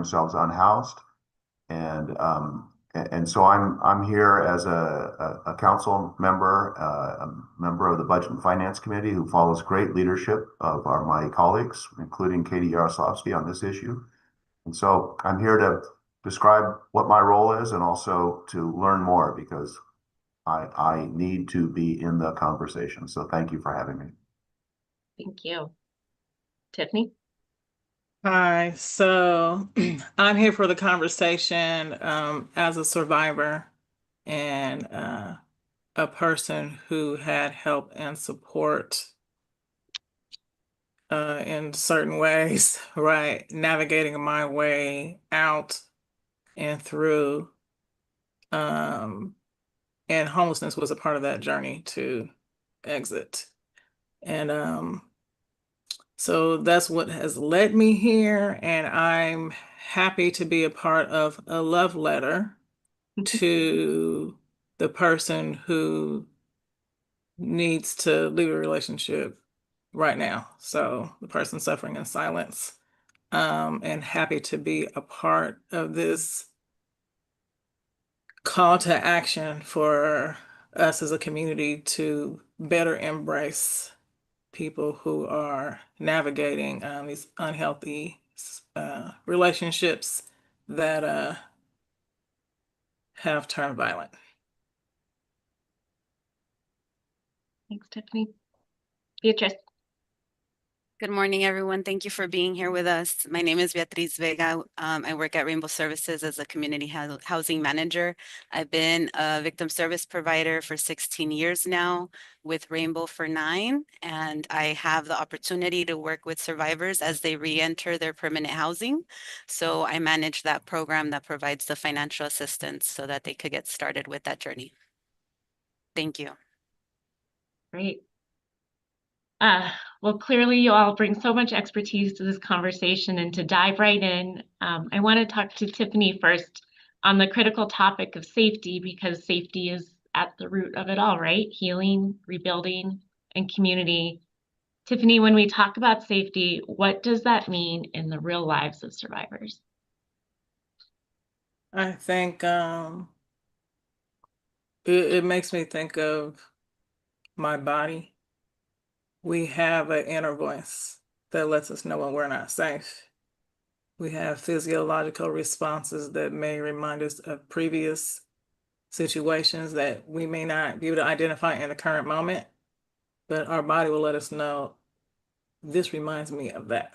themselves unhoused. And so I'm here as a council member, a member of the Budget and Finance Committee who follows great leadership of my colleagues, including Katie Yaroslavsky on this issue. And so I'm here to describe what my role is and also to learn more because I need to be in the conversation. So thank you for having me. Thank you. Tiffany? Hi, so I'm here for the conversation as a survivor and a person who had help and support in certain ways, right? Navigating my way out and through. And homelessness was a part of that journey to exit. And so that's what has led me here. And I'm happy to be a part of a love letter to the person who needs to leave a relationship right now. So the person suffering in silence. And happy to be a part of this call to action for us as a community to better embrace people who are navigating these unhealthy relationships that have turned violent. Thanks, Tiffany. Beatrice? Good morning, everyone. Thank you for being here with us. My name is Beatriz Vega. I work at Rainbow Services as a community housing manager. I've been a victim service provider for 16 years now, with Rainbow for 9, and I have the opportunity to work with survivors as they re-enter their permanent housing. So I manage that program that provides the financial assistance so that they could get started with that journey. Thank you. Great. Well, clearly you all bring so much expertise to this conversation, and to dive right in, I want to talk to Tiffany first on the critical topic of safety, because safety is at the root of it all, right? Healing, rebuilding, and community. Tiffany, when we talk about safety, what does that mean in the real lives of survivors? I think it makes me think of my body. We have an inner voice that lets us know when we're not safe. We have physiological responses that may remind us of previous situations that we may not be able to identify in the current moment, but our body will let us know, this reminds me of that.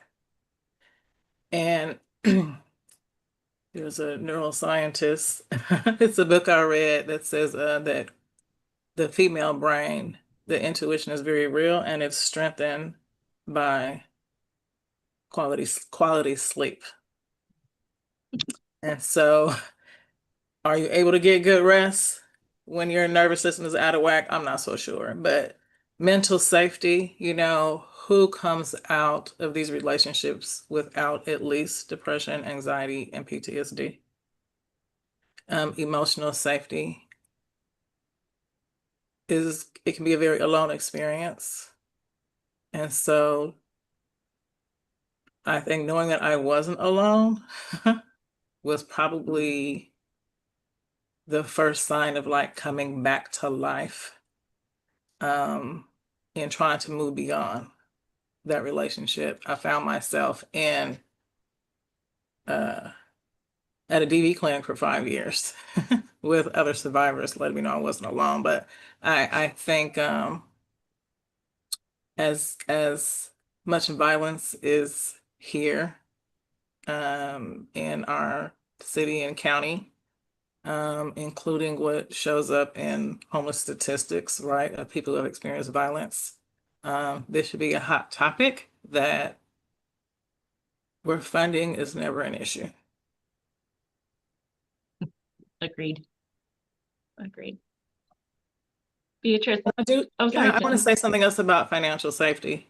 And there's a neuroscientist, it's a book I read that says that the female brain, the intuition is very real, and it's strengthened by quality sleep. And so, are you able to get good rest when your nervous system is out of whack? I'm not so sure, but mental safety, who comes out of these relationships without at least depression, anxiety, and PTSD? Emotional safety it can be a very alone experience. And so I think knowing that I wasn't alone was probably the first sign of like coming back to life, and trying to move beyond that relationship. I found myself in at a DV clinic for 5 years with other survivors, letting me know I wasn't alone. But I think as much violence is here in our city and county, including what shows up in homeless statistics, right, of people who have experienced violence. This should be a hot topic where funding is never an issue. Agreed. Beatrice? I want to say something else about financial safety.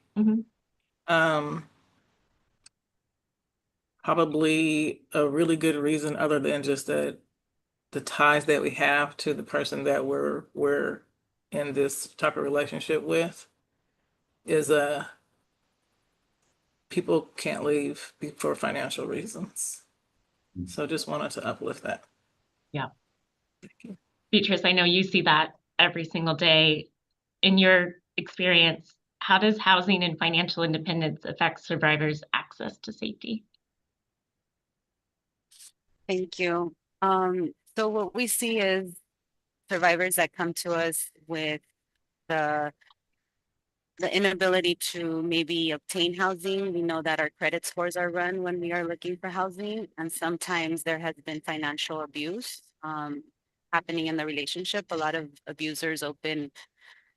Probably a really good reason, other than just the ties that we have to the person that we're in this type of relationship with, is people can't leave for financial reasons. So just wanted to uplift that. Yeah. Thank you. Beatrice, I know you see that every single day. In your experience, how does housing and financial independence affect survivors' access to safety? Thank you. So what we see is survivors that come to us with the inability to maybe obtain housing. We know that our credit scores are run when we are looking for housing, and sometimes there has been financial abuse happening in the relationship. A lot of abusers open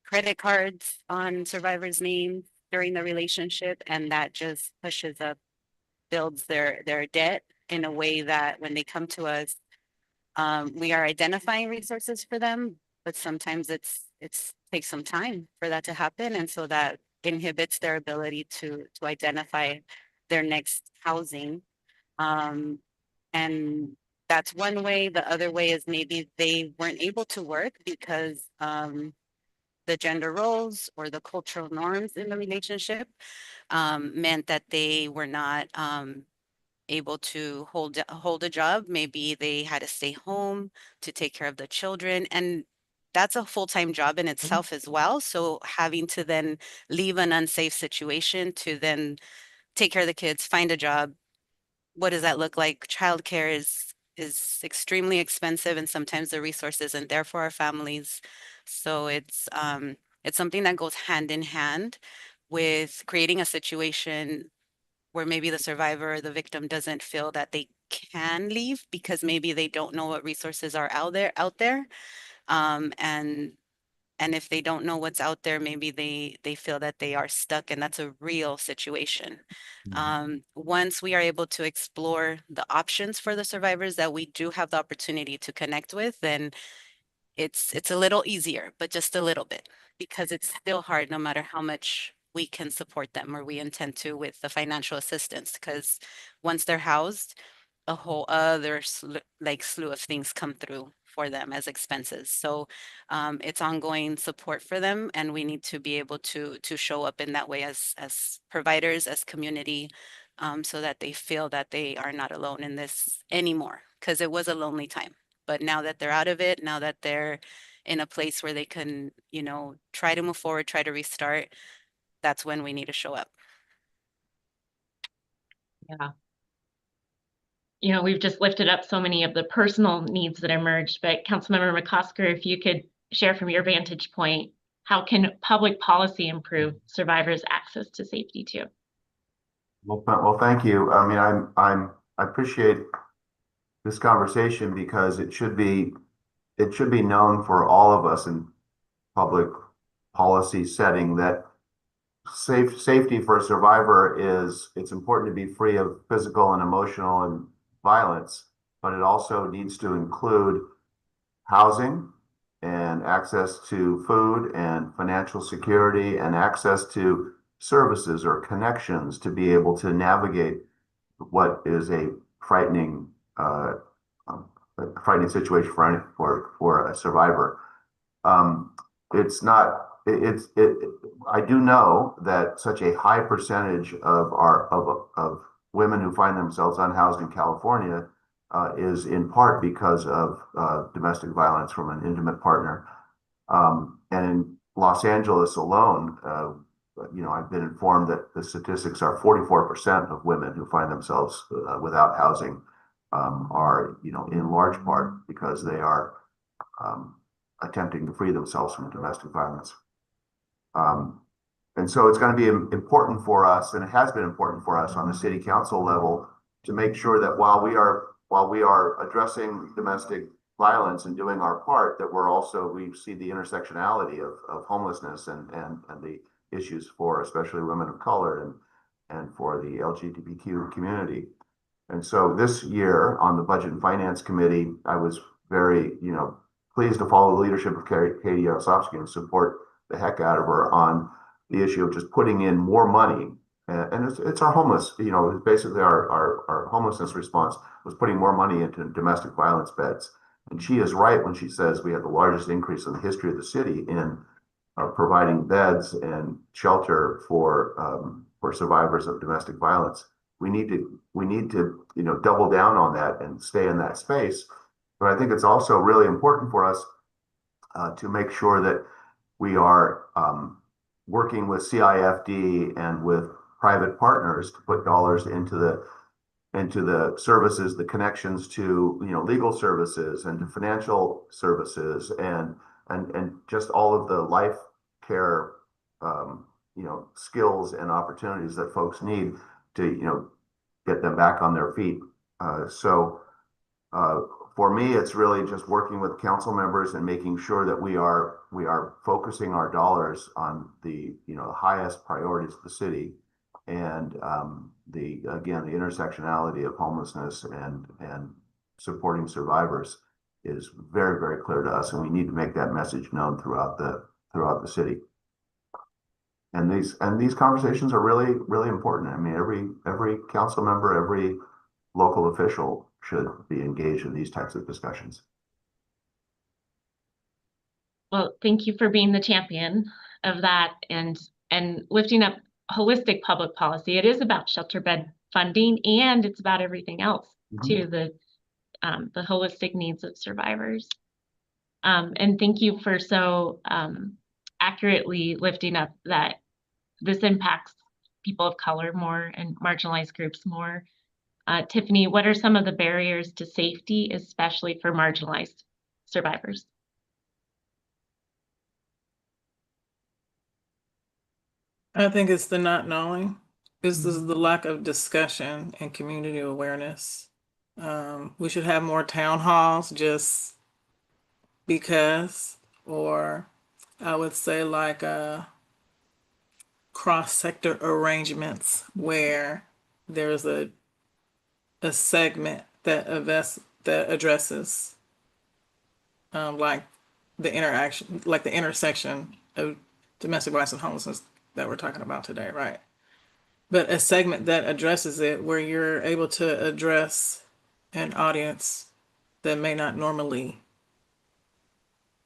credit cards on survivors' names during the relationship, and that just pushes up, builds their debt in a way that when they come to us, we are identifying resources for them, but sometimes it's takes some time for that to happen, and so that inhibits their ability to identify their next housing. And that's one way. The other way is maybe they weren't able to work because the gender roles or the cultural norms in the relationship meant that they were not able to hold a job. Maybe they had to stay home to take care of the children, and that's a full-time job in itself as well. So having to then leave an unsafe situation to then take care of the kids, find a job, what does that look like? Childcare is extremely expensive, and sometimes the resource isn't there for our families. So it's something that goes hand in hand with creating a situation where maybe the survivor or the victim doesn't feel that they can leave because maybe they don't know what resources are out there. And if they don't know what's out there, maybe they feel that they are stuck, and that's a real situation. Once we are able to explore the options for the survivors that we do have the opportunity to connect with, then it's a little easier, but just a little bit, because it's still hard no matter how much we can support them or we intend to with the financial assistance, because once they're housed, a whole other slew of things come through for them as expenses. So it's ongoing support for them, and we need to be able to show up in that way as providers, as community, so that they feel that they are not alone in this anymore, because it was a lonely time. But now that they're out of it, now that they're in a place where they can, try to move forward, try to restart, that's when we need to show up. Yeah. We've just lifted up so many of the personal needs that emerged, but Councilmember McCosker, if you could share from your vantage point, how can public policy improve survivors' access to safety too? Well, thank you. I mean, I appreciate this conversation because it should be known for all of us in public policy setting that safety for a survivor it's important to be free of physical and emotional and violence, but it also needs to include housing and access to food and financial security and access to services or connections to be able to navigate what is a frightening situation for a survivor. It's not. I do know that such a high percentage of women who find themselves unhoused in California is in part because of domestic violence from an intimate partner. And in Los Angeles alone, I've been informed that the statistics are 44% of women who find themselves without housing are, in large part because they are attempting to free themselves from domestic violence. And so it's going to be important for us, and it has been important for us on the city council level, to make sure that while we are addressing domestic violence and doing our part, that we see the intersectionality of homelessness and the issues for especially women of color and for the LGBTQ community. And so this year on the Budget and Finance Committee, I was very, pleased to follow the leadership of Katie Yaroslavsky and support the heck out of her on the issue of just putting in more money. And it's our homeless, basically our homelessness response was putting more money into domestic violence beds. And she is right when she says we have the largest increase in the history of the city in providing beds and shelter for survivors of domestic violence. we need to, you know, double down on that and stay in that space. But I think it's also really important for us to make sure that we are working with CIFD and with private partners to put dollars into the services, the connections to, you know, legal services and to financial services and just all of the life care, you know, skills and opportunities that folks need to, you know, get them back on their feet. For me, it's really just working with council members and making sure that we are focusing our dollars on the, you know, highest priorities of the city, and the intersectionality of homelessness and supporting survivors is very, very clear to us, and we need to make that message known throughout the city. And these conversations are really, really important. I mean, every council member, every local official should be engaged in these types of discussions. Well, thank you for being the champion of that and lifting up holistic public policy. It is about shelter bed funding, and it's about everything else too, the holistic needs of survivors. And thank you for so accurately lifting up that this impacts people of color more and marginalized groups more. Tiffany, what are some of the barriers to safety, especially for marginalized survivors? I think it's the not knowing. This is the lack of discussion and community awareness. We should have more town halls just because, or I would say like cross-sector arrangements where there's a segment that addresses like the interaction, like the intersection of domestic violence and homelessness that we're talking about today, right? But a segment that addresses it where you're able to address an audience that may not normally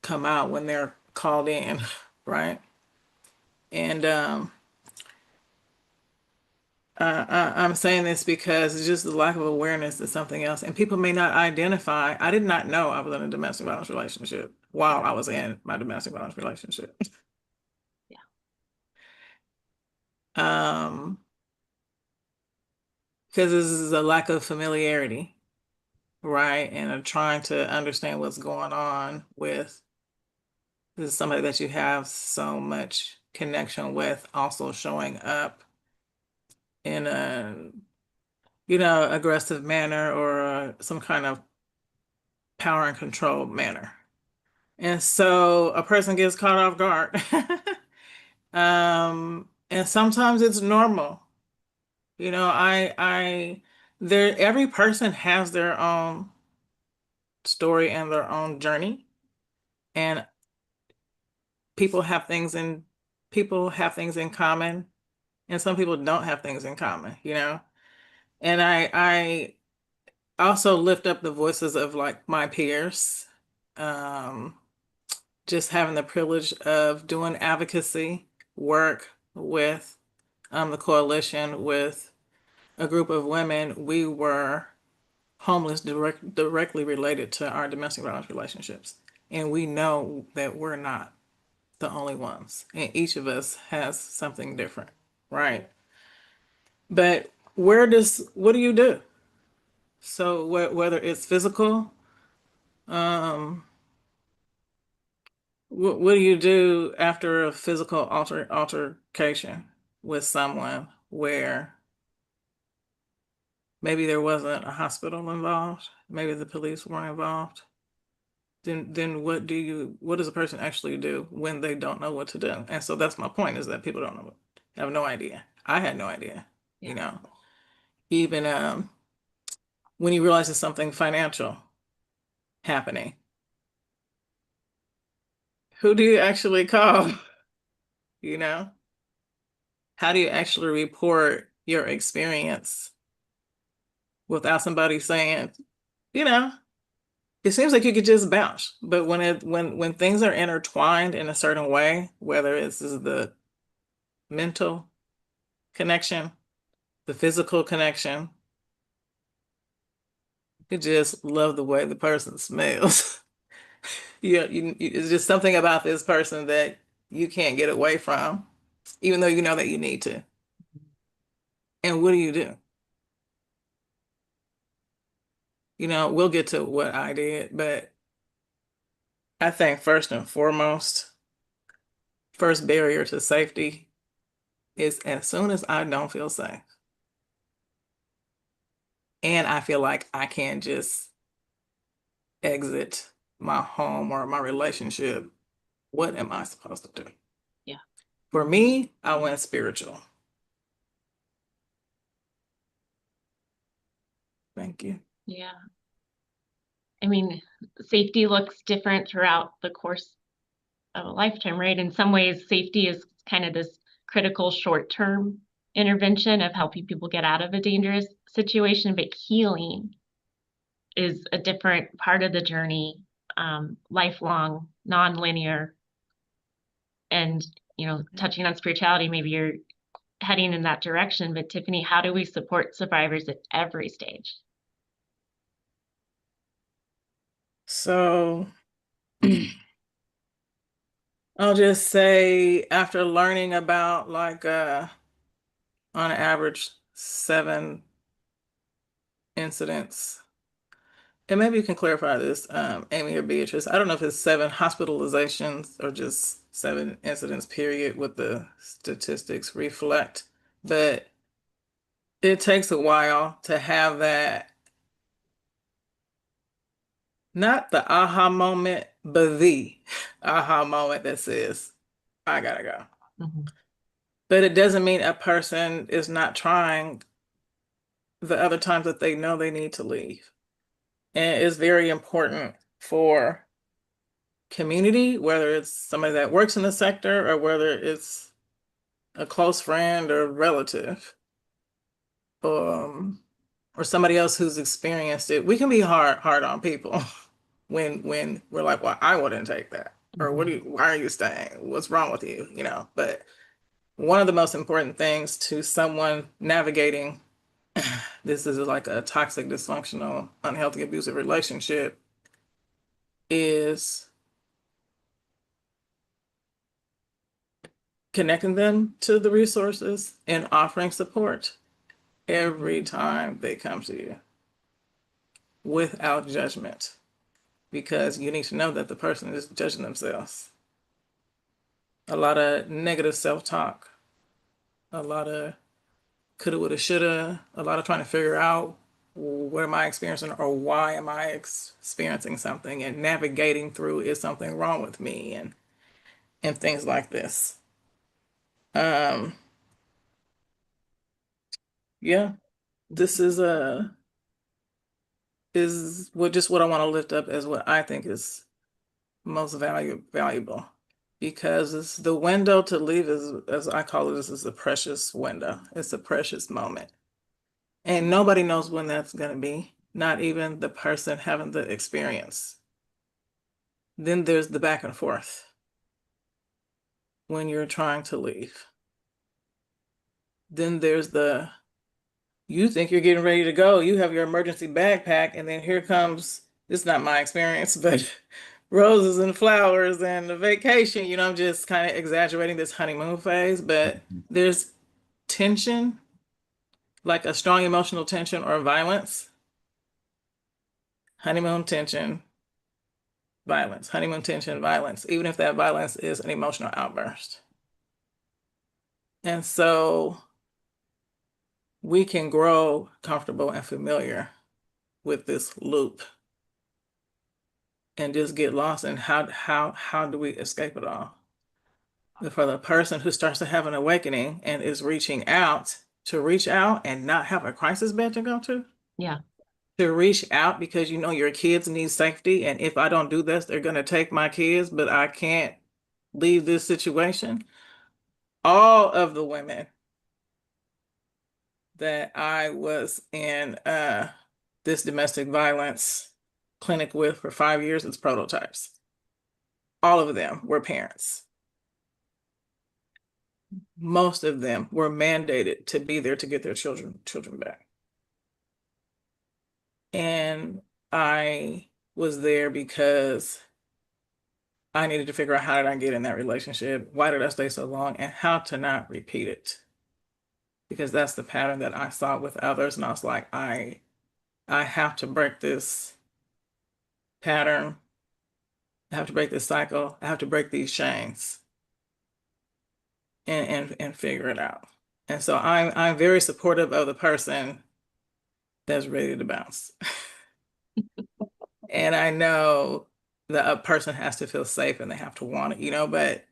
come out when they're called in, right? And I'm saying this because it's just the lack of awareness is something else. And people may not identify. I did not know I was in a domestic violence relationship while I was in my domestic violence relationship. Because this is a lack of familiarity, right? And of trying to understand what's going on with this is somebody that you have so much connection with, also showing up in a, you know, aggressive manner or some kind of power and control manner. And so a person gets caught off guard. And sometimes it's normal. You know, every person has their own story and their own journey. And people have things in common, and some people don't have things in common, you know? And I also lift up the voices of like my peers. Just having the privilege of doing advocacy work with the coalition with a group of women. We were homeless directly related to our domestic violence relationships. And we know that we're not the only ones. And each of us has something different, right? But what do you do? So whether it's physical, what do you do after a physical altercation with someone where maybe there wasn't a hospital involved, maybe the police weren't involved? Then what does a person actually do when they don't know what to do? And so that's my point, is that people don't know, have no idea. I had no idea, you know, even when you realize there's something financial happening, who do you actually call? You know, how do you actually report your experience without somebody saying, you know, it seems like you could just bounce. But when things are intertwined in a certain way, whether it's the mental connection the physical connection. You just love the way the person smells. It's just something about this person that you can't get away from, even though you know that you need to. And what do? We'll get to what I did, but I think first and foremost, first barrier to safety is as soon as I don't feel safe. And I feel like I can't just exit my home or my relationship. What am I supposed to do? Yeah. For me, I went spiritual. Thank you. Yeah. I mean, safety looks different throughout the course of a lifetime, right? In some ways, safety is kind of this critical short-term intervention of helping people get out of a dangerous situation, but healing is a different part of the journey, lifelong, non-linear. And, touching on spirituality, maybe you're heading in that direction, but Tiffany, how do we support survivors at every stage? So I'll just say after learning about on average 7 incidents, and maybe you can clarify this, Amy or Beatrice. I don't know if it's 7 hospitalizations or just 7 incidents, period, what the statistics reflect, but it takes a while to have that, not the aha moment, but the aha moment that says, I gotta go. Mhm. But it doesn't mean a person is not trying the other times that they know they need to leave. And it's very important for community, whether it's somebody that works in the sector or whether it's a close friend or relative, or somebody else who's experienced it. We can be hard on people when we're like, well, I wouldn't take that. Or why are you staying? What's wrong with you? But one of the most important things to someone navigating this is like a toxic, dysfunctional, unhealthy, abusive relationship is connecting them to the resources and offering support every time they come to you without judgment, because you need to know that the person is judging themselves. A lot of negative self-talk, a lot of coulda, woulda, shoulda, a lot of trying to figure out what am I experiencing or why am I experiencing something, and navigating through is something wrong with me and things like this. Yeah, this is what I want to lift up as what I think is most valuable, because it's the window to leave is, as I call it, this is a precious window. It's a precious moment. And nobody knows when that's going to be, not even the person having the experience. Then there's the back and forth when you're trying to leave. Then there's you think you're getting ready to go. You have your emergency backpack, and then here comes, it's not my experience, but roses and flowers and a vacation. I'm just kind of exaggerating this honeymoon phase, but there's tension, like a strong emotional tension or violence. Honeymoon tension, violence, honeymoon tension, violence, even if that violence is an emotional outburst. And so we can grow comfortable and familiar with this loop and just get lost in how do we escape it all? But for the person who starts to have an awakening and is reaching out, to reach out and not have a crisis bed to go to. Yeah. To reach out because your kids need safety, and if I don't do this, they're going to take my kids, but I can't leave this situation. All of the women that I was in this domestic violence clinic with for 5 years, it's prototypes. All of them were parents. most of them were mandated to be there to get their children back. And I was there because I needed to figure out how did I get in that relationship, why did I stay so long, and how to not repeat it. Because that's the pattern that I saw with others, and I was like, I have to break this pattern. I have to break this cycle. I have to break these chains and figure it out. And so I'm very supportive of the person that's ready to bounce. And I know that a person has to feel safe and they have to want it, but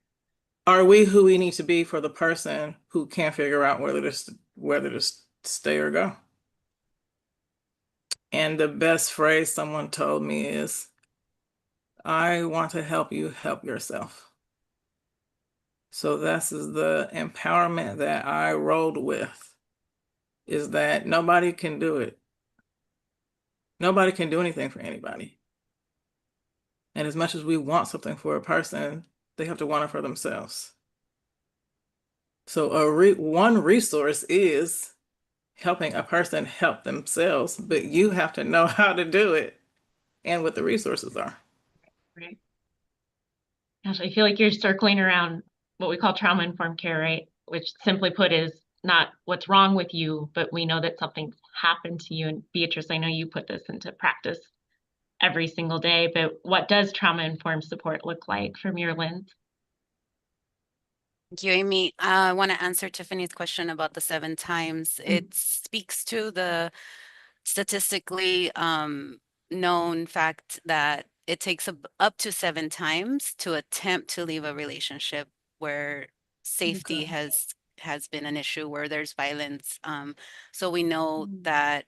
are we who we need to be for the person who can't figure out whether to stay or go? And the best phrase someone told me is, I want to help you help yourself. So this is the empowerment that I rolled with, is that nobody can do it. Nobody can do anything for anybody. And as much as we want something for a person, they have to want it for themselves. So one resource is helping a person help themselves, but you have to know how to do it and what the resources are. Right. Gosh, I feel like you're circling around what we call trauma-informed care, right? Which simply put is not what's wrong with you, but we know that something's happened to you. And Beatrice, I know you put this into practice every single day, but what does trauma-informed support look like from your lens? Thank you, Amy. I want to answer Tiffany's question about the 7 times. It speaks to the statistically known fact that it takes up to 7 times to attempt to leave a relationship where safety Okay. has been an issue, where there's violence. So we know that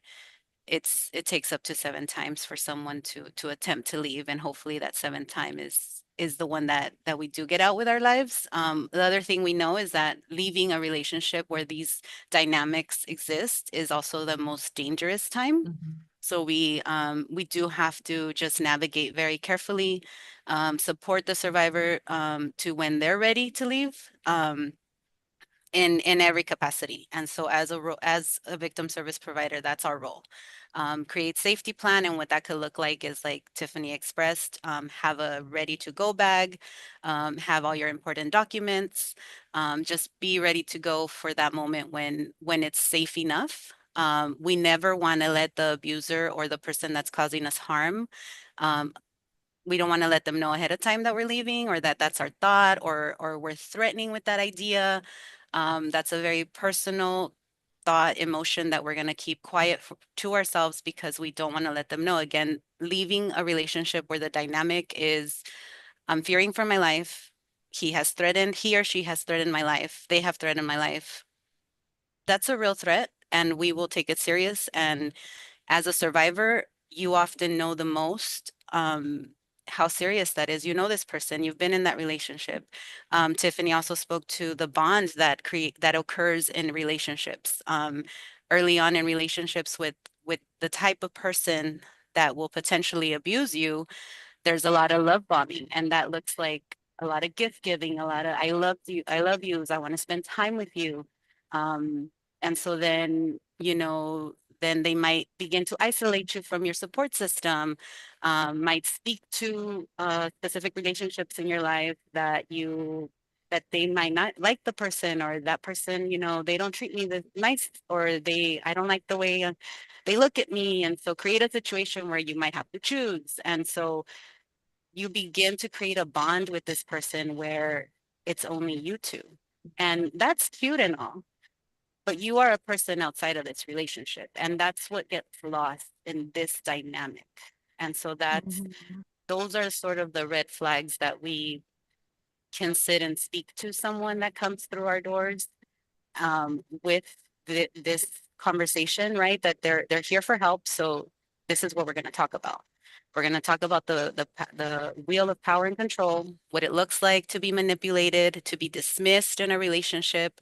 it takes up to 7 times for someone to attempt to leave, and hopefully that 7th time is the one that we do get out with our lives. The other thing we know is that leaving a relationship where these dynamics exist is also the most dangerous time. So we do have to just navigate very carefully, support the survivor to when they're ready to leave. In every capacity. And so as a victim service provider, that's our role. Create safety plan, and what that could look like is, like Tiffany expressed, have a ready to go bag, have all your important documents, just be ready to go for that moment when it's safe enough. We never want to let the abuser or the person that's causing us harm, we don't want to let them know ahead of time that we're leaving, or that that's our thought, or we're threatening with that idea. That's a very personal thought, emotion that we're going to keep quiet to ourselves, because we don't want to let them know. Again, leaving a relationship where the dynamic is, I'm fearing for my life. He or she has threatened my life. They have threatened my life. That's a real threat, and we will take it serious. And as a survivor, you often know the most how serious that is. You know this person, you've been in that relationship. Tiffany also spoke to the bond that occurs in relationships. Early on in relationships with the type of person that will potentially abuse you, there's a lot of love bombing, and that looks like a lot of gift giving, a lot of I love yous, I want to spend time with you. And so then, then they might begin to isolate you from your support system, might speak to specific relationships in your life that they might not like the person, or that person, they don't treat me this nice, or I don't like the way they look at me. And so create a situation where you might have to choose. And so you begin to create a bond with this person where it's only you two. And that's cute and all, but you are a person outside of this relationship. And that's what gets lost in this dynamic. And so those are sort of the red flags that we can sit and speak to someone that comes through our doors with this conversation, right? That they're here for help. So this is what we're going to talk about. We're going to talk about the wheel of power and control, what it looks like to be manipulated, to be dismissed in a relationship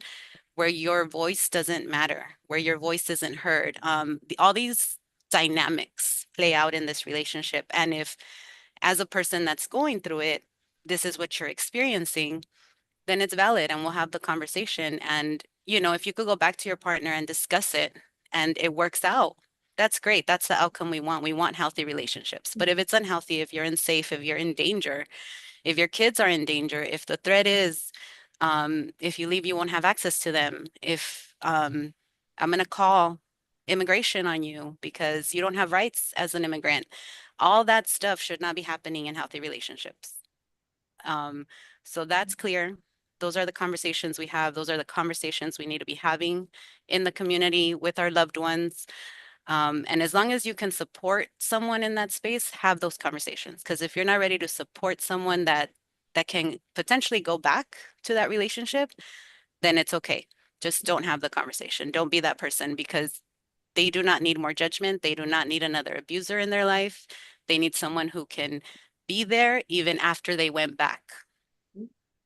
where your voice doesn't matter, where your voice isn't heard. All these dynamics play out in this relationship. And if, as a person that's going through it, this is what you're experiencing, then it's valid and we'll have the conversation. And, you know, if you could go back to your partner and discuss it and it works out, that's great. That's the outcome we want. We want healthy relationships. But if it's unhealthy, if you're unsafe, if you're in danger, if your kids are in danger, if the threat is, if you leave, you won't have access to them. If I'm going to call immigration on you because you don't have rights as an immigrant, all that stuff should not be happening in healthy relationships. So that's clear. Those are the conversations we have. Those are the conversations we need to be having in the community with our loved ones. And as long as you can support someone in that space, have those conversations. Because if you're not ready to support someone that can potentially go back to that relationship, then it's okay. Just don't have the conversation. Don't be that person, because they do not need more judgment. They do not need another abuser in their life. They need someone who can be there even after they went back.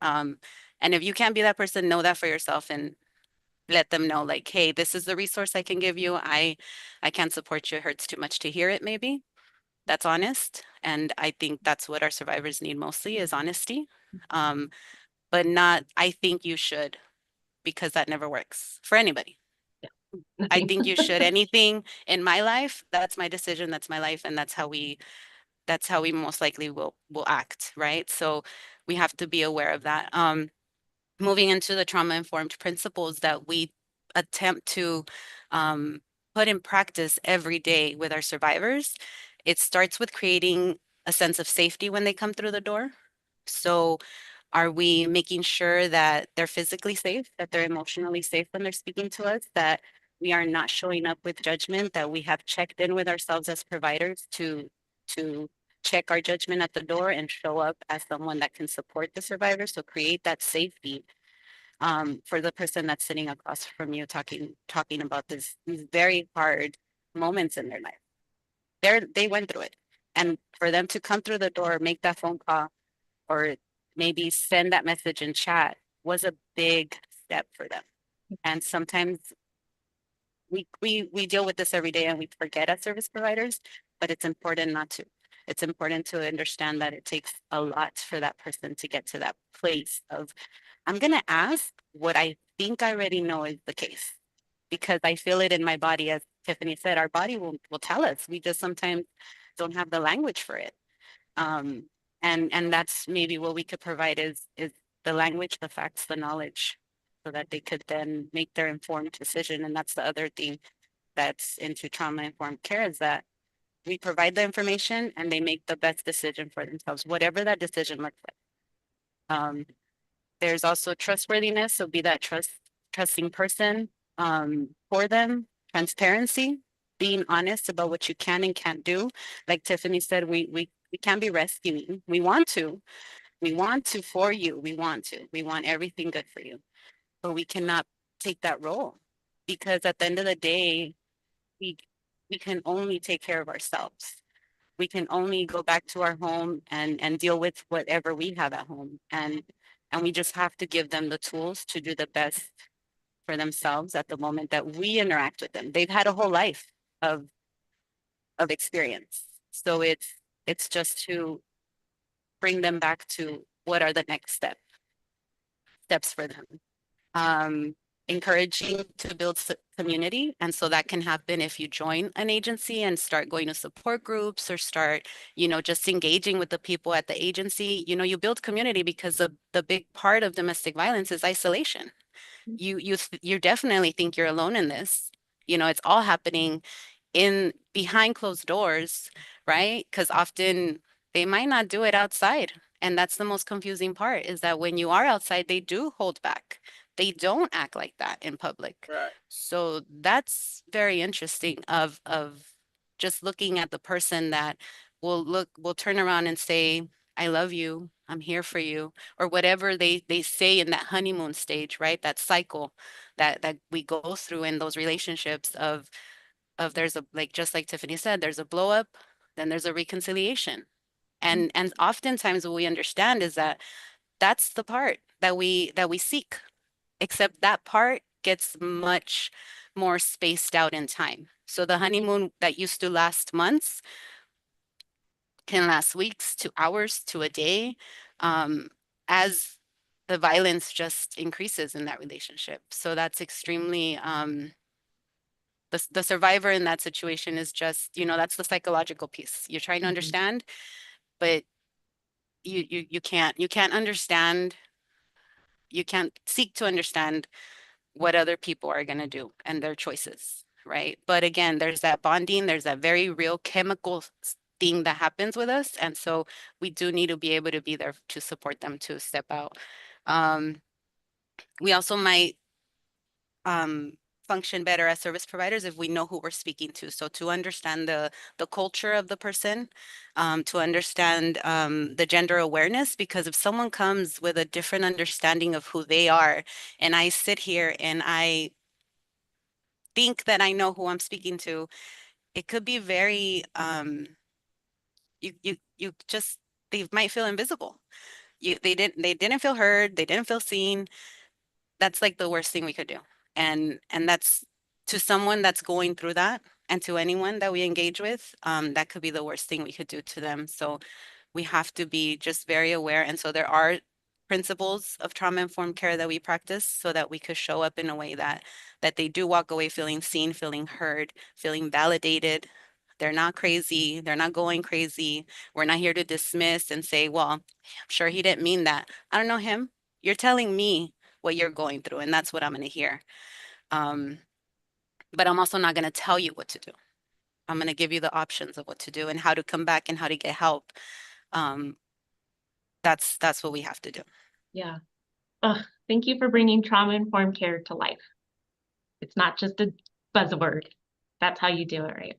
And if you can't be that person, know that for yourself and let them know, like, hey, this is the resource I can give you. I can't support you. It hurts too much to hear it, maybe. That's honest. And I think that's what our survivors need mostly, is honesty. But not, I think you should, because that never works for anybody. I think you should. Anything in my life, that's my decision, that's my life, and that's how we most likely will act, right? So we have to be aware of that. Moving into the trauma-informed principles that we attempt to put in practice every day with our survivors, it starts with creating a sense of safety when they come through the door. So are we making sure that they're physically safe, that they're emotionally safe when they're speaking to us, that we are not showing up with judgment, that we have checked in with ourselves as providers to check our judgment at the door and show up as someone that can support the survivor. So create that safety for the person that's sitting across from you, talking about these very hard moments in their life. They went through it. And for them to come through the door, make that phone call, or maybe send that message in chat, was a big step for them. And sometimes we deal with this every day and we forget as service providers, but it's important not to. It's important to understand that it takes a lot for that person to get to that place of, I'm going to ask what I think I already know is the case, because I feel it in my body. As Tiffany said, our body will tell us. We just sometimes don't have the language for it. And that's maybe what we could provide is the language, the facts, the knowledge, so that they could then make their informed decision. And that's the other thing that's into trauma-informed care, is that we provide the information and they make the best decision for themselves, whatever that decision looks like. There's also trustworthiness, so be that trusting person for them. Transparency, being honest about what you can and can't do. Like Tiffany said, we can't be rescuing. We want to for you. We want everything good for you, but we cannot take that role, because at the end of the day, we can only take care of ourselves. We can only go back to our home and deal with whatever we have at home. And we just have to give them the tools to do the best for themselves at the moment that we interact with them. They've had a whole life of experience. So it's just to bring them back to what are the next steps for them. Encouraging to build community. And so that can happen if you join an agency and start going to support groups, or start, just engaging with the people at the agency. You build community, because the big part of domestic violence is isolation. You definitely think you're alone in this. It's all happening behind closed doors, right? Because often they might not do it outside. And that's the most confusing part, is that when you are outside, they do hold back. They don't act like that in public. Right. So that's very interesting of just looking at the person that will turn around and say, I love you, I'm here for you, or whatever they say in that honeymoon stage, right? That cycle that we go through in those relationships of there's like, just like Tiffany said, there's a blow up, then there's a reconciliation. And oftentimes what we understand is that that's the part that we seek, except that part gets much more spaced out in time. So the honeymoon that used to last months can last weeks to hours to a day. As the violence just increases in that relationship. So that's extremely, the survivor in that situation is just, that's the psychological piece. You're trying to Mhm. understand, but you can't understand, you can't seek to understand what other people are going to do and their choices, right? But again, there's that bonding, there's that very real chemical thing that happens with us. And so we do need to be able to be there to support them to step out. We also might function better as service providers if we know who we're speaking to. So to understand the culture of the person, to understand the gender awareness, because if someone comes with a different understanding of who they are, and I sit here and I think that I know who I'm speaking to, it could be very you just, they might feel invisible. They didn't feel heard, they didn't feel seen. That's like the worst thing we could do. And that's, to someone that's going through that, and to anyone that we engage with, that could be the worst thing we could do to them. So we have to be just very aware. And so there are principles of trauma-informed care that we practice so that we could show up in a way that they do walk away feeling seen, feeling heard, feeling validated. They're not crazy. They're not going crazy. We're not here to dismiss and say, well, I'm sure he didn't mean that. I don't know him. You're telling me what you're going through, and that's what I'm going to hear. But I'm also not going to tell you what to do. I'm going to give you the options of what to do and how to come back and how to get help. That's what we have to do. Yeah. Oh, thank you for bringing trauma-informed care to life. It's not just a buzzword. That's how you do it, right?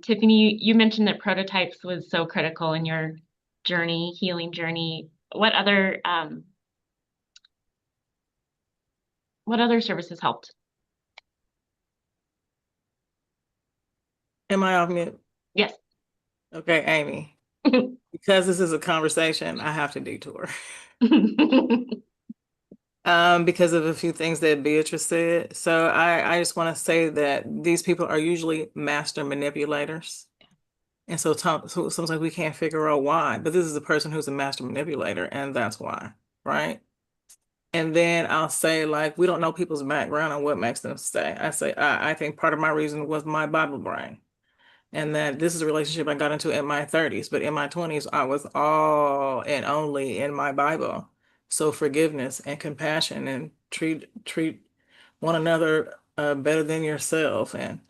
Tiffany, you mentioned that prototypes was so critical in your journey, healing journey. What other services helped? Am I off mute? Yes. Okay, Amy. Because this is a conversation, I have to detour. Because of a few things that Beatrice said. So I just want to say that these people are usually master manipulators. And so sometimes we can't figure out why, but this is a person who's a master manipulator, and that's why, right? And then I'll say, like, we don't know people's background and what makes them stay. I think part of my reason was my Bible brain. And that this is a relationship I got into in my 30s, but in my 20s, I was all and only in my Bible. So forgiveness and compassion and treat one another better than yourself. And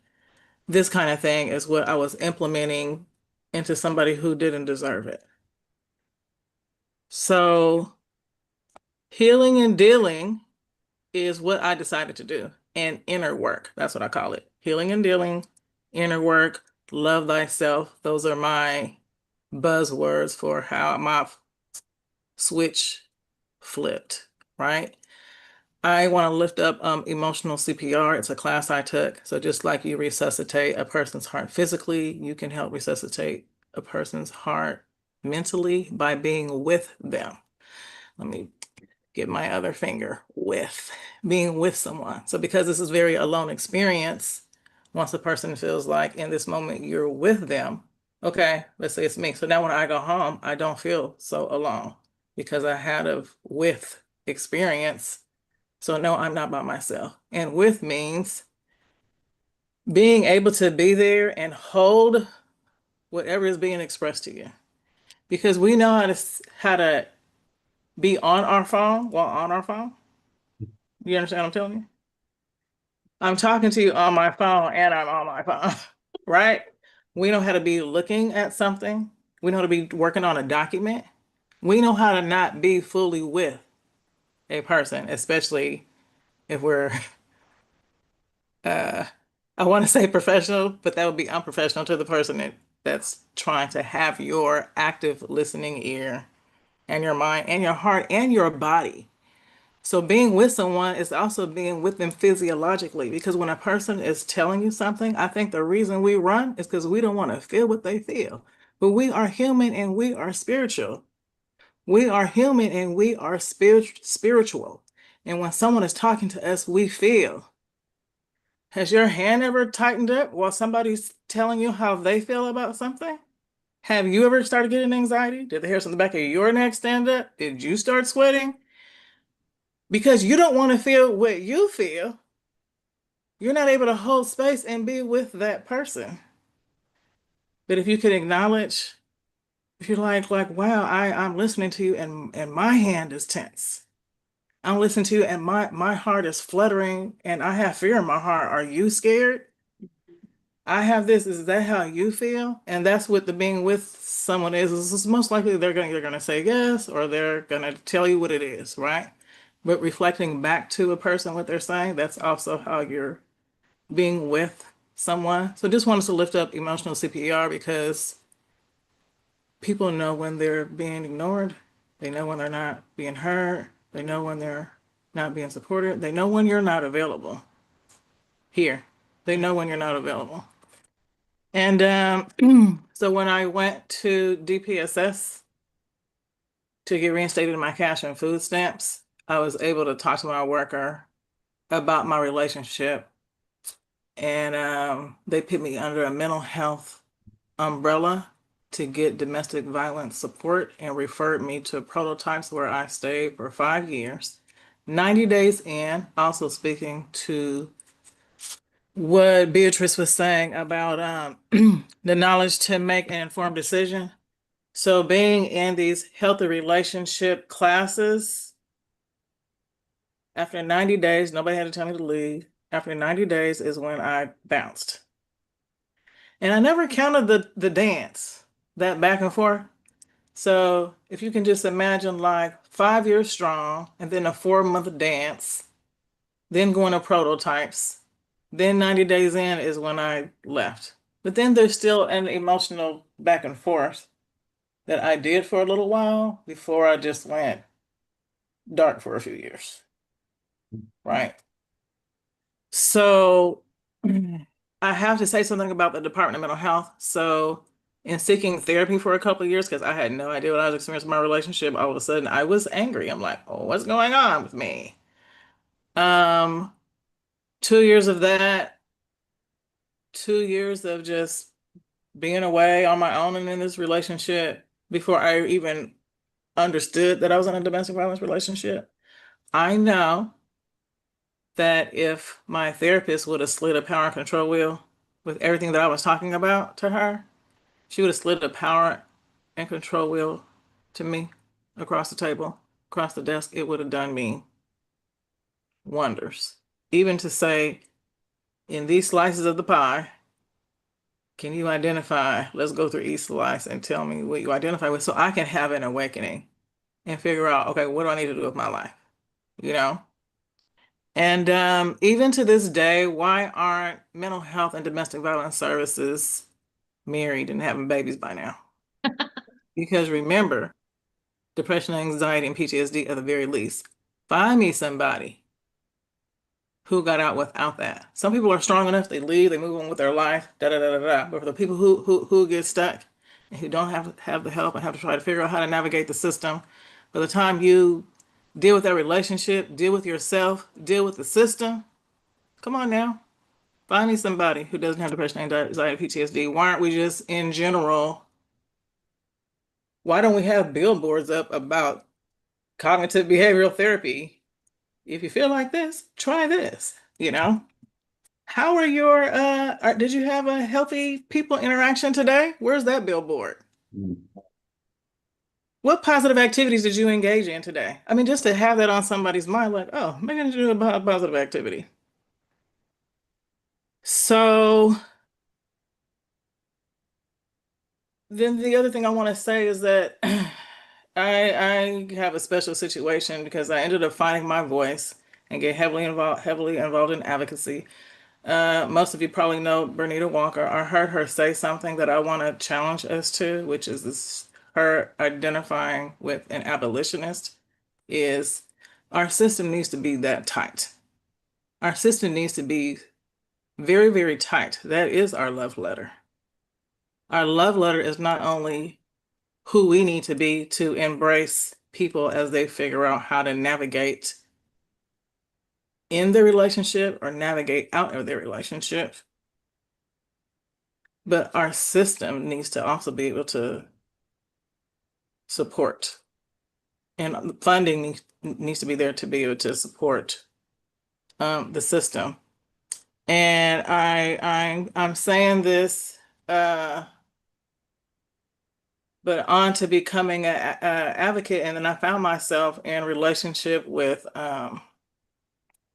this kind of thing is what I was implementing into somebody who didn't deserve it. So healing and dealing is what I decided to do. And inner work, that's what I call it. Healing and dealing, inner work, love thyself. Those are my buzzwords for how my switch flipped, right? I want to lift up emotional CPR. It's a class I took. So just like you resuscitate a person's heart physically, you can help resuscitate a person's heart mentally by being with them. Let me get my other finger, with being with someone. So because this is very alone experience, once a person feels like in this moment you're with them, okay, let's say it's me. So now when I go home, I don't feel so alone because I had a with experience. So no, I'm not by myself. And with means being able to be there and hold whatever is being expressed to you. Because we know how to be on our phone while on our phone. You understand what I'm telling you? I'm talking to you on my phone and I'm on my phone, right? We know how to be looking at something. We know how to be working on a document. We know how to not be fully with a person, especially if we're, I want to say professional, but that would be unprofessional to the person that's trying to have your active listening ear and your mind and your heart and your body. So being with someone is also being with them physiologically, because when a person is telling you something, I think the reason we run is because we don't want to feel what they feel. But we are human and we are spiritual. We are human and we are spiritual. And when someone is talking to us, we feel. Has your hand ever tightened up while somebody's telling you how they feel about something? Have you ever started getting anxiety? Did the hairs on the back of your neck stand up? Did you start sweating? Because you don't want to feel what you feel. You're not able to hold space and be with that person. But if you could acknowledge, if you're like, wow, I'm listening to you and my hand is tense. I'm listening to you and my heart is fluttering and I have fear in my heart. Are you scared? I have this. Is that how you feel? And that's what the being with someone is most likely they're gonna say yes, or they're gonna tell you what it is, right? But reflecting back to a person what they're saying, that's also how you're being with someone. So just wanted to lift up emotional CPR because people know when they're being ignored, they know when they're not being heard, they know when they're not being supported, they know when you're not available. Here, they know when you're not available. And so when I went to DPSS to get reinstated in my cash and food stamps, I was able to talk to my worker about my relationship. And they put me under a mental health umbrella to get domestic violence support and referred me to Prototypes where I stayed for 5 years. 90 days in, also speaking to what Beatrice was saying about the knowledge to make an informed decision. So being in these healthy relationship classes, after 90 days, nobody had to tell me to leave. After 90 days is when I bounced. And I never counted the dance, that back and forth. So if you can just imagine like 5 years strong and then a 4 month dance, then going to Prototypes, then 90 days in is when I left. But then there's still an emotional back and forth that I did for a little while before I just went dark for a few years. Right. So I have to say something about the Department of Mental Health. So in seeking therapy for a couple of years, because I had no idea what I was experiencing in my relationship, all of a sudden I was angry. I'm like, oh, what's going on with me? 2 years of that, 2 years of just being away on my own and in this relationship before I even understood that I was in a domestic violence relationship. I know that if my therapist would have slid a power and control wheel with everything that I was talking about to her, she would have slid a power and control wheel to me across the table, across the desk. It would have done me wonders. Even to say, in these slices of the pie, can you identify? Let's go through each slice and tell me what you identify with so I can have an awakening and figure out, okay, what do I need to do with my life? You know? And even to this day, why aren't mental health and domestic violence services married and having babies by now? Because remember, depression, anxiety, and PTSD at the very least. Find me somebody who got out without that. Some people are strong enough, they leave, they move on with their life, da da da da da. But for the people who get stuck and who don't have the help and have to try to figure out how to navigate the system, by the time you deal with that relationship, deal with yourself, deal with the system, come on now. Find me somebody who doesn't have depression, anxiety, PTSD. Why aren't we just in general? Why don't we have billboards up about cognitive behavioral therapy? If you feel like this, try this, you know? How are your did you have a healthy people interaction today? Where's that billboard? What positive activities did you engage in today? I mean, just to have that on somebody's mind, like, oh, maybe I need to do a positive activity. So then the other thing I want to say is that I have a special situation because I ended up finding my voice and get heavily involved in advocacy. Most of you probably know Bernita Walker. I heard her say something that I want to challenge us to, which is this, her identifying with an abolitionist is our system needs to be that tight. Our system needs to be very, very tight. That is our love letter. Our love letter is not only who we need to be to embrace people as they figure out how to navigate in their relationship or navigate out of their relationship. but our system needs to also be able to support. And the funding needs to be there to be able to support the system. And I'm saying this, but on to becoming a advocate, and then I found myself in relationship with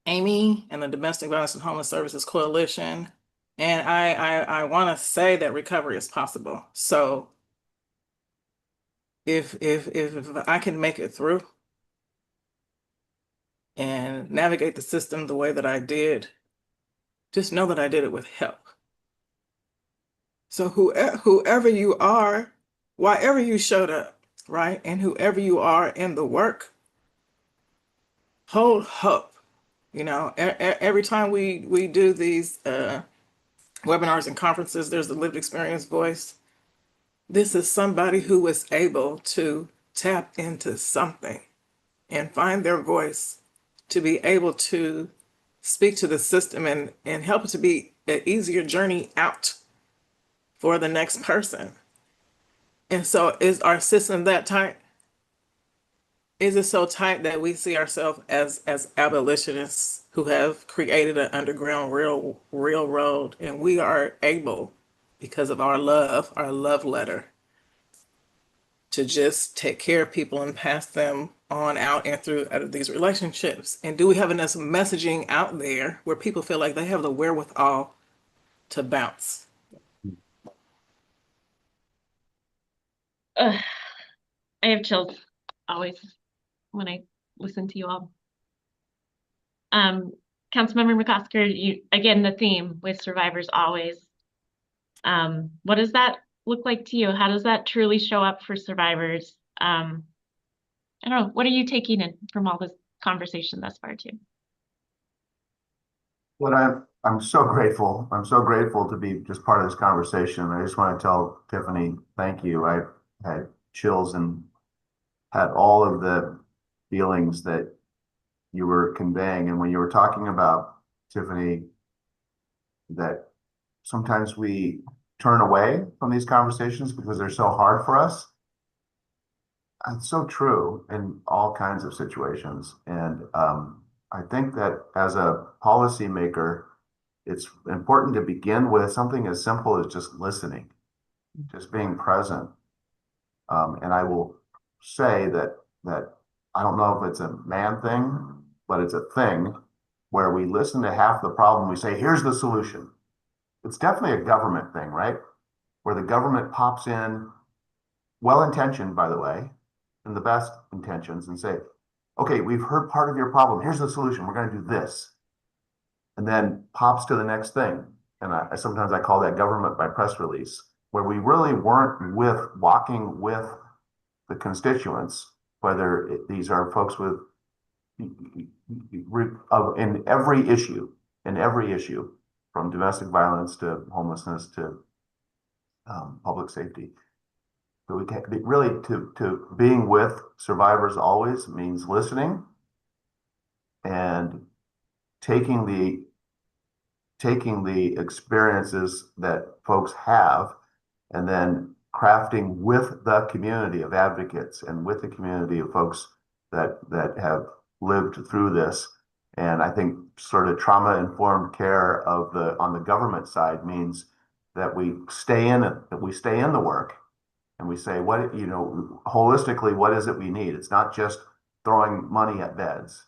Amy and the Domestic Violence and Homeless Services Coalition. And I want to say that recovery is possible. So if I can make it through and navigate the system the way that I did, just know that I did it with help. So whoever you are, wherever you showed up, right? And whoever you are in the work, hold hope. You know, every time we do these webinars and conferences, there's the lived experience voice. This is somebody who was able to tap into something and find their voice to be able to speak to the system and help it to be an easier journey out for the next person. And so is our system that tight? Is it so tight that we see ourselves as abolitionists who have created an underground railroad, and we are able, because of our love letter, to just take care of people and pass them on out and through out of these relationships? And do we have enough messaging out there where people feel like they have the wherewithal to bounce? Ugh, I have chills always when I listen to you all. Councilmember McCosker, you again the theme with survivors always. What does that look like to you? How does that truly show up for survivors? I don't know. What are you taking in from all this conversation thus far, too? Well, I'm so grateful. I'm so grateful to be just part of this conversation. I just want to tell Tiffany, thank you. I had chills and had all of the feelings that you were conveying. And when you were talking about, Tiffany, that sometimes we turn away from these conversations because they're so hard for us. It's so true in all kinds of situations. And I think that as a policymaker, it's important to begin with something as simple as just listening, just being present. And I will say that I don't know if it's a man thing, but it's a thing where we listen to half the problem. We say, here's the solution. It's definitely a government thing, right? Where the government pops in, well-intentioned, by the way, and the best intentions, and say, okay, we've heard part of your problem. Here's the solution. We're going to do this. And then pops to the next thing. And sometimes I call that government by press release, where we really weren't walking with the constituents, whether these are folks with in every issue, from domestic violence to homelessness to public safety. But we can really to being with survivors always means listening and taking the experiences that folks have and then crafting with the community of advocates and with the community of folks that have lived through this. And I think sort of trauma-informed care on the government side means that we stay in it, that we stay in the work. And we say, what, holistically, what is it we need? It's not just throwing money at beds,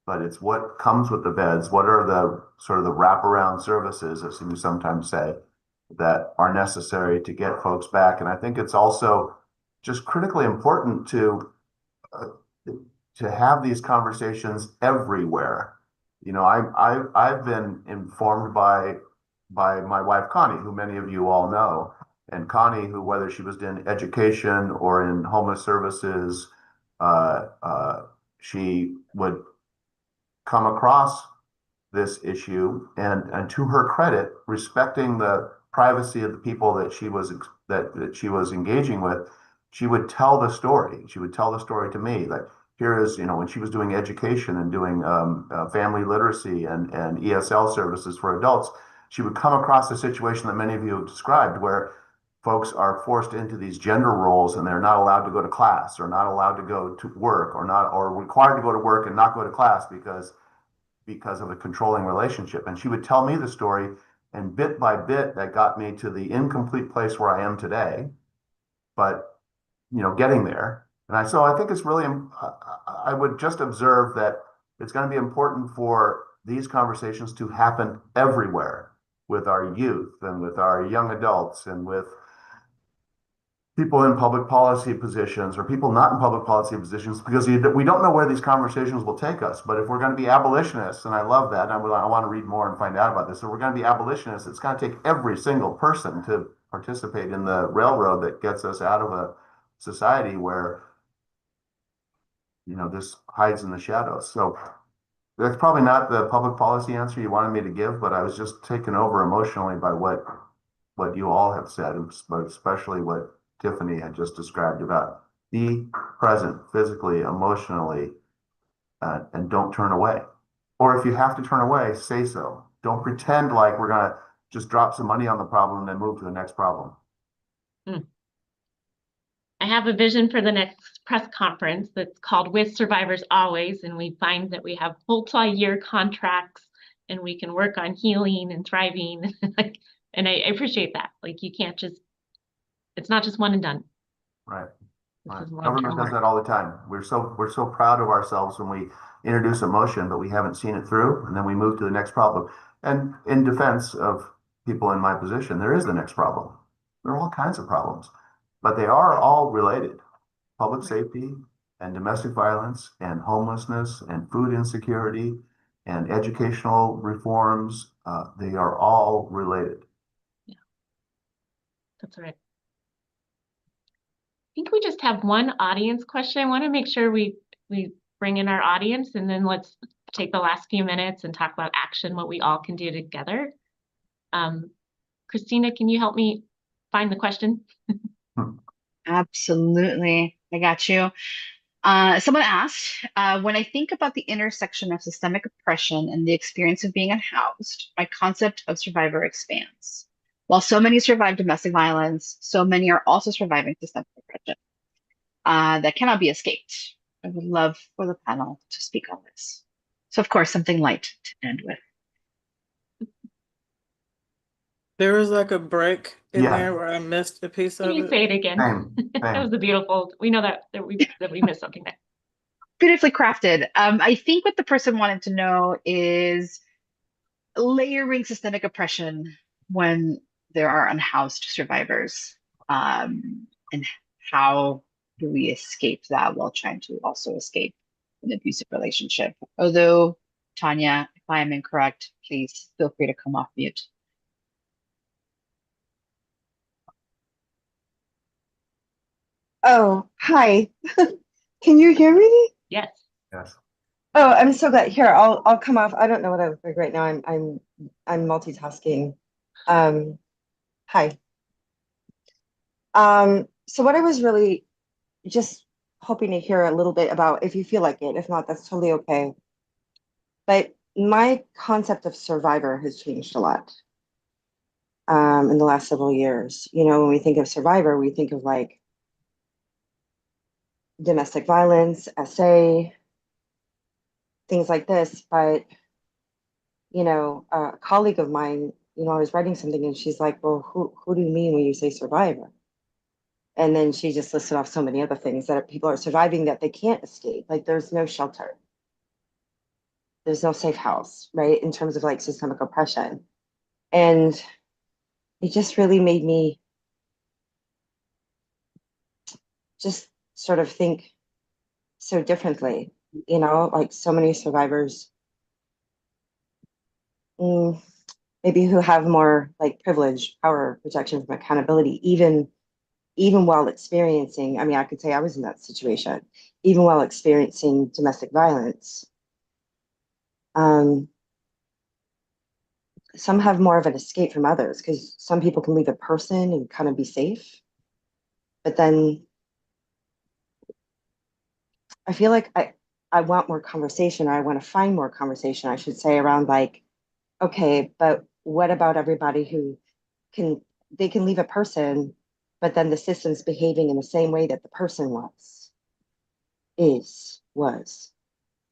but it's what comes with the beds. What are the sort of the wraparound services, as we sometimes say, that are necessary to get folks back? And I think it's also just critically important to have these conversations everywhere. I've been informed by my wife, Connie, who many of you all know. And Connie, who, whether she was in education or in homeless services, she would come across this issue and to her credit, respecting the privacy of the people that she was engaging with, she would tell the story. She would tell the story to me. Like, here is, when she was doing education and doing family literacy and ESL services for adults, she would come across a situation that many of you have described where folks are forced into these gender roles and they're not allowed to go to class or not allowed to go to work or required to go to work and not go to class because of a controlling relationship. And she would tell me the story, and bit by bit, that got me to the incomplete place where I am today. But, getting there. So I think it's really, I would just observe that it's going to be important for these conversations to happen everywhere with our youth and with our young adults and with people in public policy positions or people not in public policy positions, because we don't know where these conversations will take us. But if we're going to be abolitionists, and I love that, I want to read more and find out about this. So we're going to be abolitionists. It's going to take every single person to participate in the railroad that gets us out of a society where, this hides in the shadows. So that's probably not the public policy answer you wanted me to give, but I was just taken over emotionally by what you all have said, but especially what Tiffany had just described about be present physically, emotionally, and don't turn away. Or if you have to turn away, say so. Don't pretend like we're going to just drop some money on the problem and then move to the next problem. I have a vision for the next press conference that's called With Survivors Always, and we find that we have multi-year contracts and we can work on healing and thriving. And I appreciate that. Like, you can't just, it's not just one and done. Right. This is Government long-term does work. that all the time. We're so proud of ourselves when we introduce emotion, but we haven't seen it through, and then we move to the next problem. And in defense of people in my position, there is the next problem. There are all kinds of problems, but they are all related. Public safety and domestic violence and homelessness and food insecurity and educational reforms, they are all related. That's right. I think we just have one audience question. I want to make sure we bring in our audience, and then let's take the last few minutes and talk about action, what we all can do together. Christina, can you help me find the question? Absolutely. I got you. Someone asked, when I think about the intersection of systemic oppression and the experience of being unhoused, my concept of survivor expands. While so many survive domestic violence, so many are also surviving systemic oppression that cannot be escaped. I would love for the panel to speak on this. So, of course, something light to end with. There was like a break in Yeah. there where I missed a piece Can of you it. say it again? Same. That was a beautiful, we know that we missed something there. Beautifully crafted. I think what the person wanted to know is layering systemic oppression when there are unhoused survivors, and how do we escape that while trying to also escape an abusive relationship? Although, Tanya, if I am incorrect, please feel free to come off mute. Oh, hi. Can you hear me? Yes. Yes. Oh, I'm so glad. Here, I'll come off. I don't know what I look like right now. I'm multitasking. Hi. So what I was really just hoping to hear a little bit about, if you feel like it, if not, that's totally okay. But my concept of survivor has changed a lot in the last several years. When we think of survivor, we think of like domestic violence, SA, things like this. But, a colleague of mine, I was writing something and she's like, well, who do you mean when you say survivor? And then she just listed off so many other things that people are surviving that they can't escape. Like there's no shelter. There's no safe house, right? In terms of like systemic oppression. And it just really made me just sort of think so differently, like so many survivors, maybe who have more like privilege, power, protection from accountability, even while experiencing, I mean, I could say I was in that situation, even while experiencing domestic violence. Some have more of an escape from others because some people can leave a person and kind of be safe. But then I feel like I want more conversation, or I want to find more conversation, I should say, around like, okay, but what about everybody who they can leave a person, but then the system's behaving in the same way that the person was,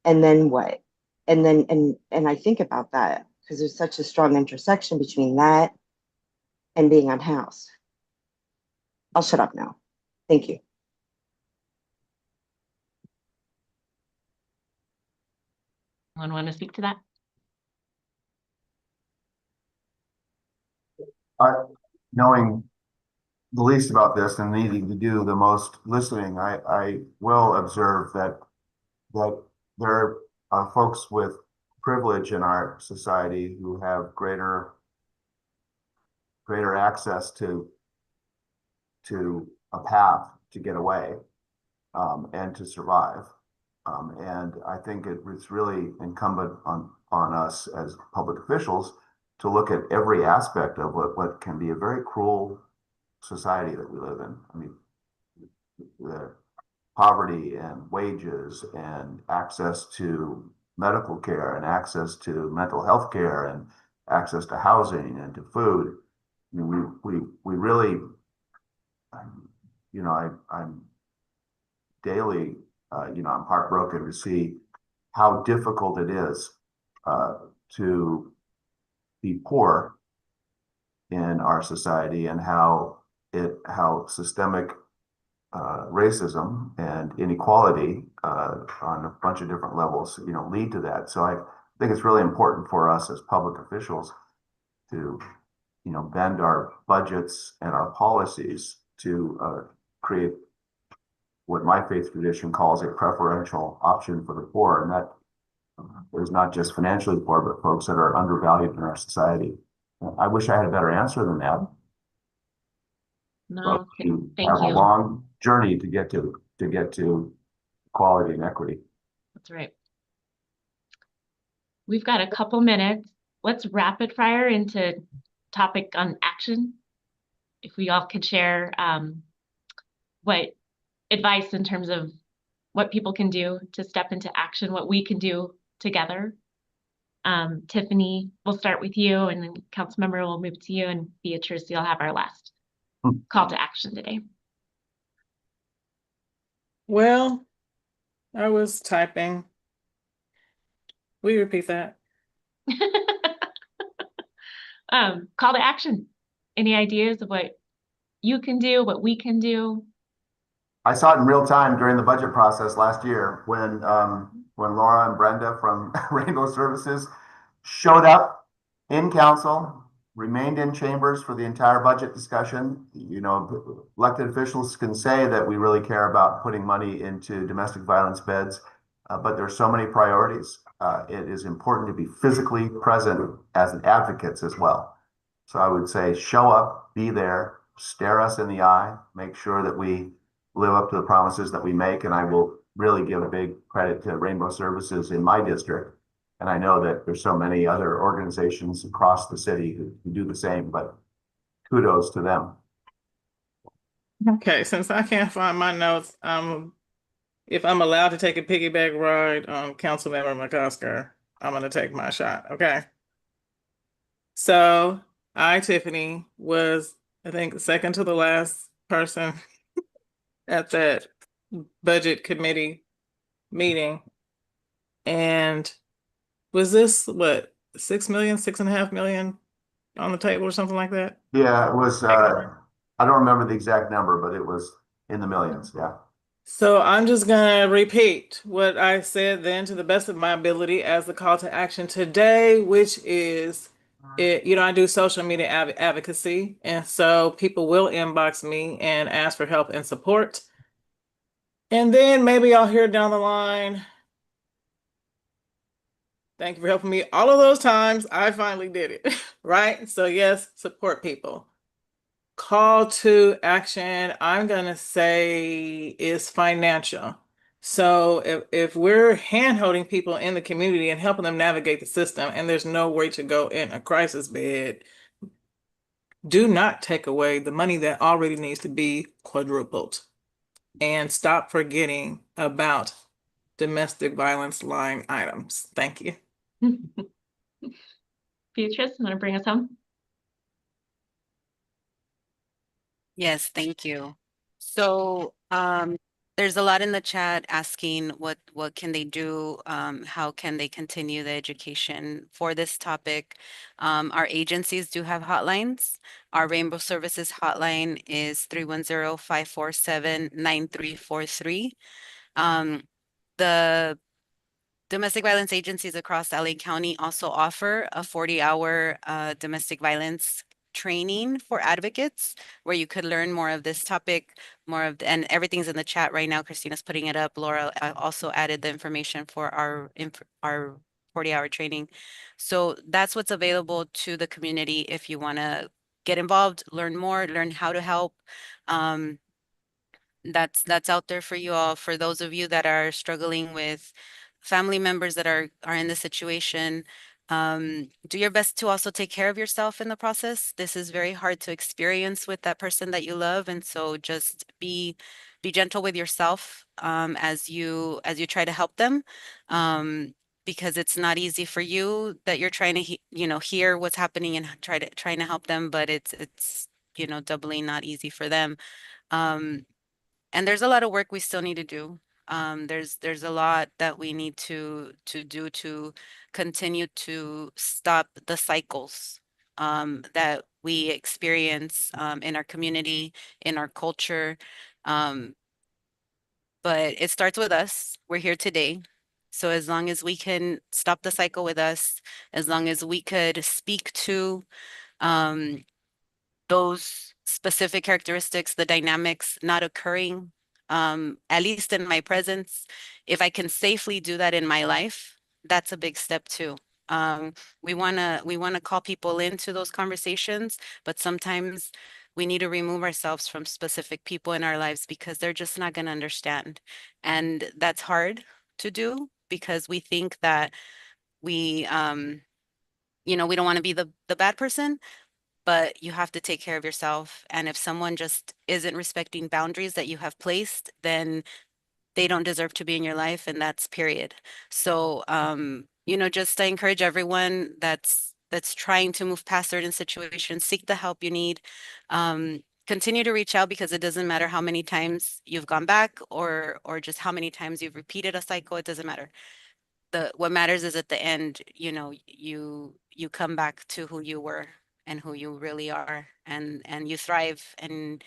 and then what? And then, and I think about that because there's such a strong intersection between that and being unhoused. I'll shut up now. Thank you. Anyone want to speak to that? Knowing the least about this and needing to do the most listening, I will observe that there are folks with privilege in our society who have greater access to a path to get away and to survive. And I think it's really incumbent on us as public officials to look at every aspect of what can be a very cruel society that we live in. I mean, the poverty and wages and access to medical care and access to mental health care and access to housing and to food. I mean, we really, you know, I'm daily, you know, I'm heartbroken to see how difficult it is to be poor in our society and how systemic racism and inequality on a bunch of different levels, you know, lead to that. So I think it's really important for us as public officials to, you know, bend our budgets and our policies to create what my faith tradition calls a preferential option for the poor. And that is not just financially poor, but folks that are undervalued in our society. I wish I had a better answer than that. No, You thank have a you. long journey to get to equality and equity. That's right. We've got a couple minutes. Let's rapid fire into topic on action. If we all could share what advice in terms of what people can do to step into action, what we can do together. Tiffany, we'll start with you, and then Councilmember will move to you, and Beatrice, you'll have our last call to action today. Well, I was typing. Will you repeat that? Call to action. Any ideas of what you can do, what we can do? I saw it in real time during the budget process last year when Laura and Brenda from Rainbow Services showed up in council, remained in chambers for the entire budget discussion. You know, elected officials can say that we really care about putting money into domestic violence beds, but there's so many priorities. It is important to be physically present as advocates as well. So I would say show up, be there, stare us in the eye, make sure that we live up to the promises that we make. And I will really give a big credit to Rainbow Services in my district. And I know that there's so many other organizations across the city who do the same, but kudos to them. Okay, since I can't find my notes, if I'm allowed to take a piggyback ride on Councilmember McCosker, I'm gonna take my shot, okay? So Tiffany, was, I think, second to the last person at that budget committee meeting. And was this what, 6 million, 6.5 million on the table or something like that? Yeah, it was, I don't remember the exact number, but it was in the millions, yeah. So I'm just gonna repeat what I said then to the best of my ability as the call to action today, which is, you know, I do social media advocacy, and so people will inbox me and ask for help and support. And then maybe I'll hear down the line, thank you for helping me all of those times. I finally did it, right? So yes, support people. Call to action, I'm gonna say, is financial. So if we're hand-holding people in the community and helping them navigate the system, and there's no way to go in a crisis bed, do not take away the money that already needs to be quadrupled. And stop forgetting about domestic violence line items. Thank you. Beatrice, want to bring us home? Yes, thank you. So, there's a lot in the chat asking what can they do? How can they continue the education for this topic? Our agencies do have hotlines. Our Rainbow Services hotline is 310-547-9343. The domestic violence agencies across LA County also offer a 40-hour domestic violence training for advocates where you could learn more of this topic, and everything's in the chat right now. Christina's putting it up. Laura also added the information for our 40-hour training. So that's what's available to the community if you want to get involved, learn more, learn how to help. That's out there for you all. For those of you that are struggling with family members that are in this situation, do your best to also take care of yourself in the process. This is very hard to experience with that person that you love, and so just be gentle with yourself as you try to help them. Because it's not easy for you that you're trying to hear what's happening and trying to help them, but it's doubly not easy for them. And there's a lot of work we still need to do. There's a lot that we need to do to continue to stop the cycles that we experience in our community, in our culture. But it starts with us. We're here today. So as long as we can stop the cycle with us, as long as we could speak to those specific characteristics, the dynamics not occurring, at least in my presence, if I can safely do that in my life, that's a big step too. We wanna call people into those conversations, but sometimes we need to remove ourselves from specific people in our lives because they're just not gonna understand. And that's hard to do because we think that we we don't want to be the bad person, but you have to take care of yourself. And if someone just isn't respecting boundaries that you have placed, then they don't deserve to be in your life, and that's period. So, just I encourage everyone that's trying to move past certain situations, seek the help you need. Continue to reach out because it doesn't matter how many times you've gone back or just how many times you've repeated a cycle. It doesn't matter. What matters is at the end, you come back to who you were and who you really are, and you thrive, and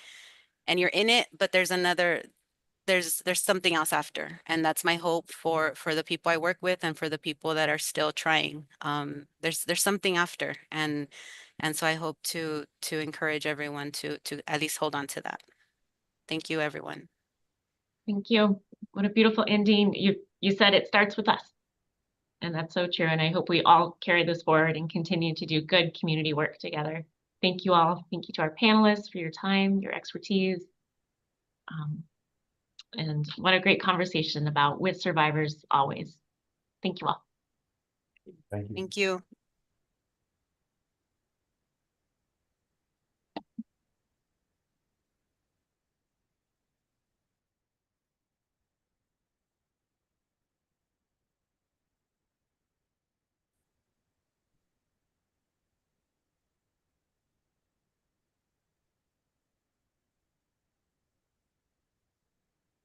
you're in it, but there's something else after, and that's my hope for the people I work with and for the people that are still trying. There's something after, and so I hope to encourage everyone to at least hold on to that. Thank you, everyone. Thank you. What a beautiful ending. You said it starts with us. And that's so true. And I hope we all carry this forward and continue to do good community work together. Thank you all. Thank you to our panelists for your time, your expertise. And what a great conversation about with survivors always. Thank you all. Thank you. Thank you.